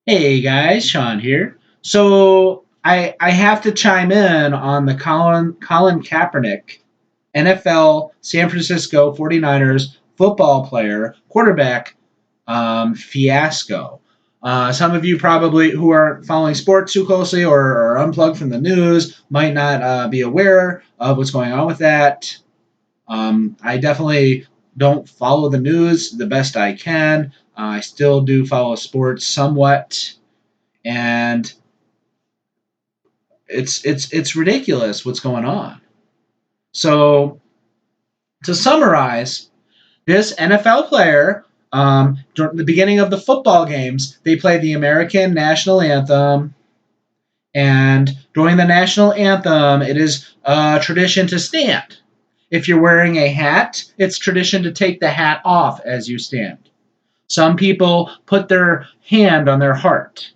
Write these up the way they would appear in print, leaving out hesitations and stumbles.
Hey guys, Sean here. So I have to chime in on the Colin Kaepernick, NFL San Francisco 49ers football player, quarterback fiasco. Some of you probably who aren't following sports too closely or are unplugged from the news might not be aware of what's going on with that. I definitely don't follow the news the best I can. I still do follow sports somewhat, and it's ridiculous what's going on. So to summarize, this NFL player, during the beginning of the football games, they play the American national anthem, and during the national anthem, it is tradition to stand. If you're wearing a hat, it's tradition to take the hat off as you stand. Some people put their hand on their heart.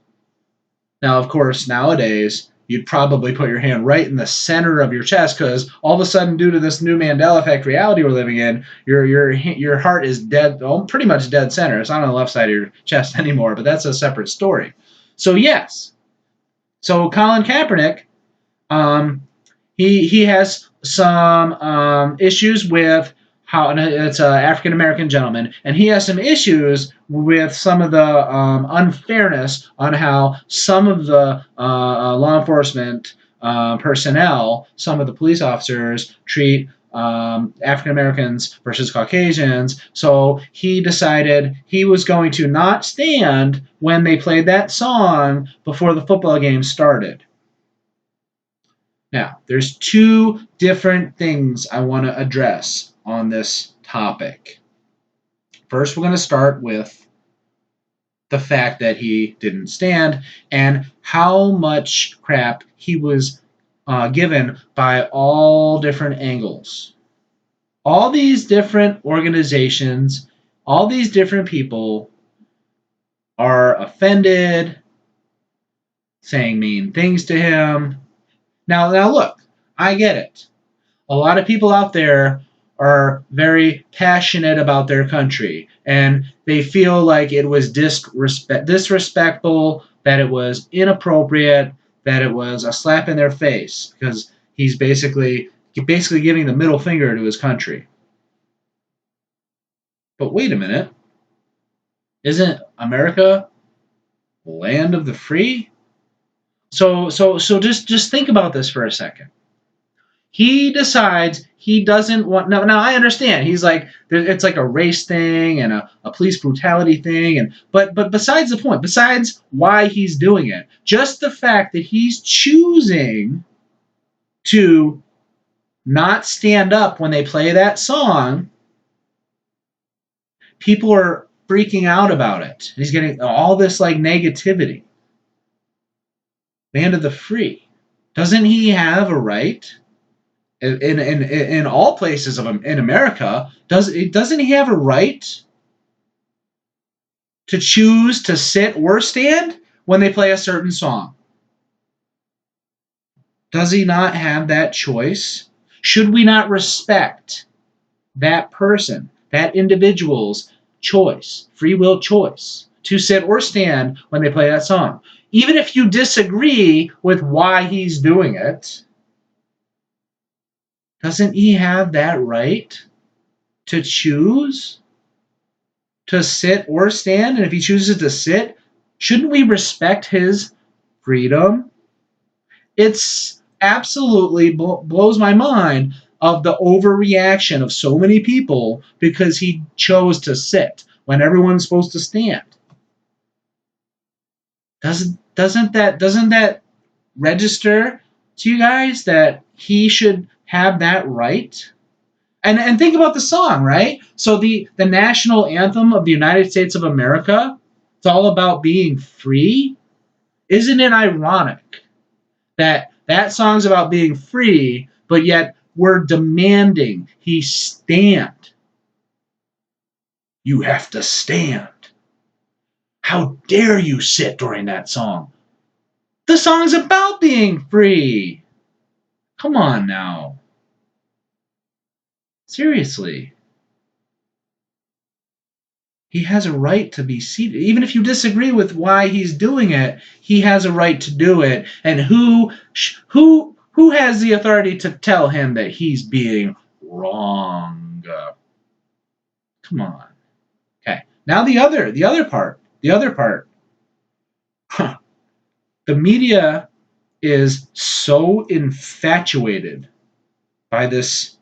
Now, of course, nowadays, you'd probably put your hand right in the center of your chest because all of a sudden, due to this new Mandela effect reality we're living in, your heart is dead, well, pretty much dead center. It's not on the left side of your chest anymore, but that's a separate story. So yes, so Colin Kaepernick, um, he has some issues with how, and it's an African American gentleman, and he has some issues with some of the unfairness on how some of the law enforcement personnel, some of the police officers treat African Americans versus Caucasians. So he decided he was going to not stand when they played that song before the football game started. Now, there's two different things I want to address on this topic. First, we're going to start with the fact that he didn't stand and how much crap he was given by all different angles. All these different organizations, all these different people are offended, saying mean things to him. Now look, I get it. A lot of people out there are very passionate about their country, and they feel like it was disrespectful, that it was inappropriate, that it was a slap in their face because he's basically giving the middle finger to his country. But wait a minute, isn't America the land of the free? So just think about this for a second. He decides he doesn't want. Now I understand. He's like, it's like a race thing and a police brutality thing, and but besides the point, besides why he's doing it, just the fact that he's choosing to not stand up when they play that song, people are freaking out about it. He's getting all this like negativity. Land of the free. Doesn't he have a right? In all places in America, doesn't he have a right to choose to sit or stand when they play a certain song? Does he not have that choice? Should we not respect that person, that individual's choice, free will choice, to sit or stand when they play that song? Even if you disagree with why he's doing it, doesn't he have that right to choose to sit or stand? And if he chooses to sit, shouldn't we respect his freedom? It's absolutely blows my mind of the overreaction of so many people because he chose to sit when everyone's supposed to stand. Doesn't that register to you guys that he should have that right? And think about the song, right? So the national anthem of the United States of America, it's all about being free. Isn't it ironic that that song's about being free, but yet we're demanding he stand? You have to stand. How dare you sit during that song? The song's about being free. Come on now. Seriously. He has a right to be seated. Even if you disagree with why he's doing it, he has a right to do it. And who has the authority to tell him that he's being wrong? Come on. Okay. Now the other part. The other part. Huh. The media is so infatuated by this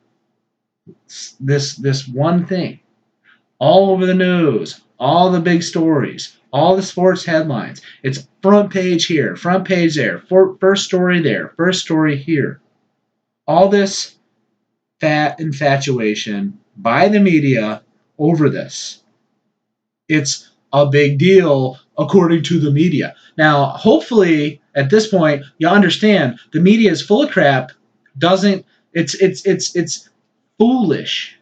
one thing. All over the news, all the big stories, all the sports headlines. It's front page here, front page there, first story there, first story here. All this fat infatuation by the media over this. It's a big deal according to the media. Now, hopefully, at this point, you understand the media is full of crap. It's foolish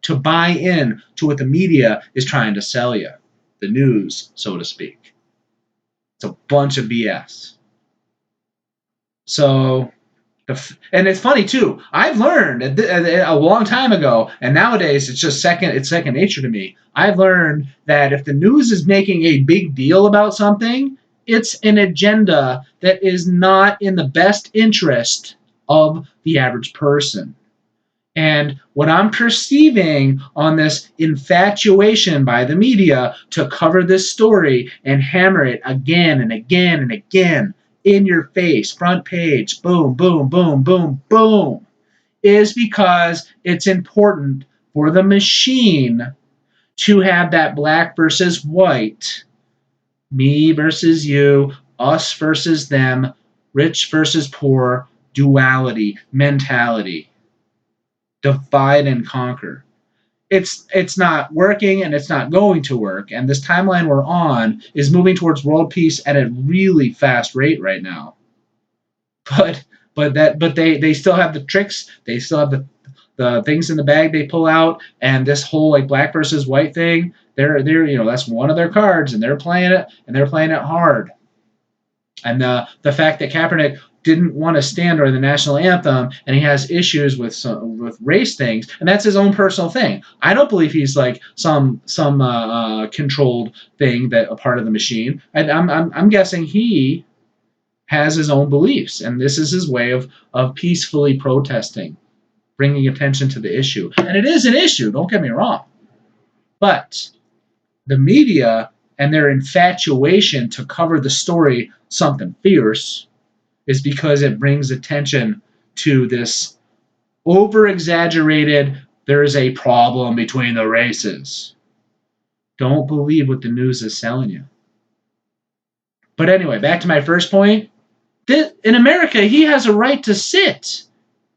to buy in to what the media is trying to sell you, the news, so to speak. It's a bunch of BS. So, and it's funny too. I've learned a long time ago, and nowadays it's just second nature to me. I've learned that if the news is making a big deal about something, it's an agenda that is not in the best interest of the average person. And what I'm perceiving on this infatuation by the media to cover this story and hammer it again and again and again in your face, front page, boom, boom, boom, boom, boom, is because it's important for the machine to have that black versus white, me versus you, us versus them, rich versus poor, duality, mentality. Divide and conquer. It's not working, and it's not going to work, and this timeline we're on is moving towards world peace at a really fast rate right now. But they still have the tricks, they still have the things in the bag they pull out, and this whole like black versus white thing, they're that's one of their cards, and they're playing it hard. And the fact that Kaepernick didn't want to stand during the national anthem, and he has issues with race things, and that's his own personal thing. I don't believe he's like some controlled thing, that a part of the machine. I'm guessing he has his own beliefs, and this is his way of peacefully protesting, bringing attention to the issue. And it is an issue, don't get me wrong. But the media and their infatuation to cover the story something fierce is because it brings attention to this over-exaggerated, there is a problem between the races. Don't believe what the news is selling you. But anyway, back to my first point. In America, he has a right to sit,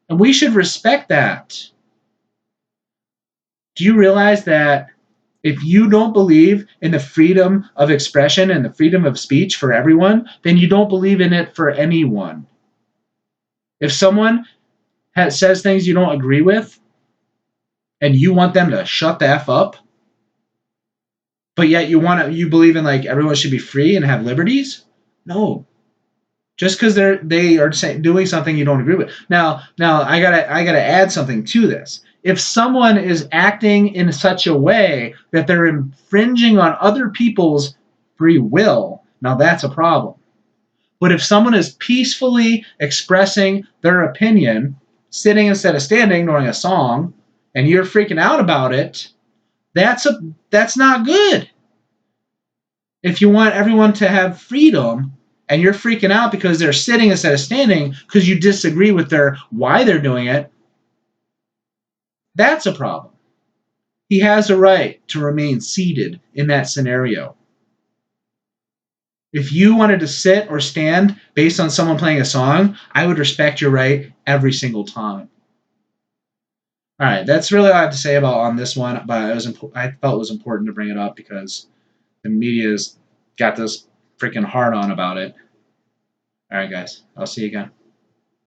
and we should respect that. Do you realize that if you don't believe in the freedom of expression and the freedom of speech for everyone, then you don't believe in it for anyone. If someone says things you don't agree with, and you want them to shut the F up, but yet you believe in like everyone should be free and have liberties? No. Just because they are doing something you don't agree with. Now I gotta add something to this. If someone is acting in such a way that they're infringing on other people's free will, now that's a problem. But if someone is peacefully expressing their opinion, sitting instead of standing during a song, and you're freaking out about it, that's not good. If you want everyone to have freedom, and you're freaking out because they're sitting instead of standing because you disagree with why they're doing it, that's a problem. He has a right to remain seated in that scenario. If you wanted to sit or stand based on someone playing a song, I would respect your right every single time. All right, that's really all I have to say on this one, but I felt it was important to bring it up because the media's got this freaking hard on about it. All right, guys, I'll see you again.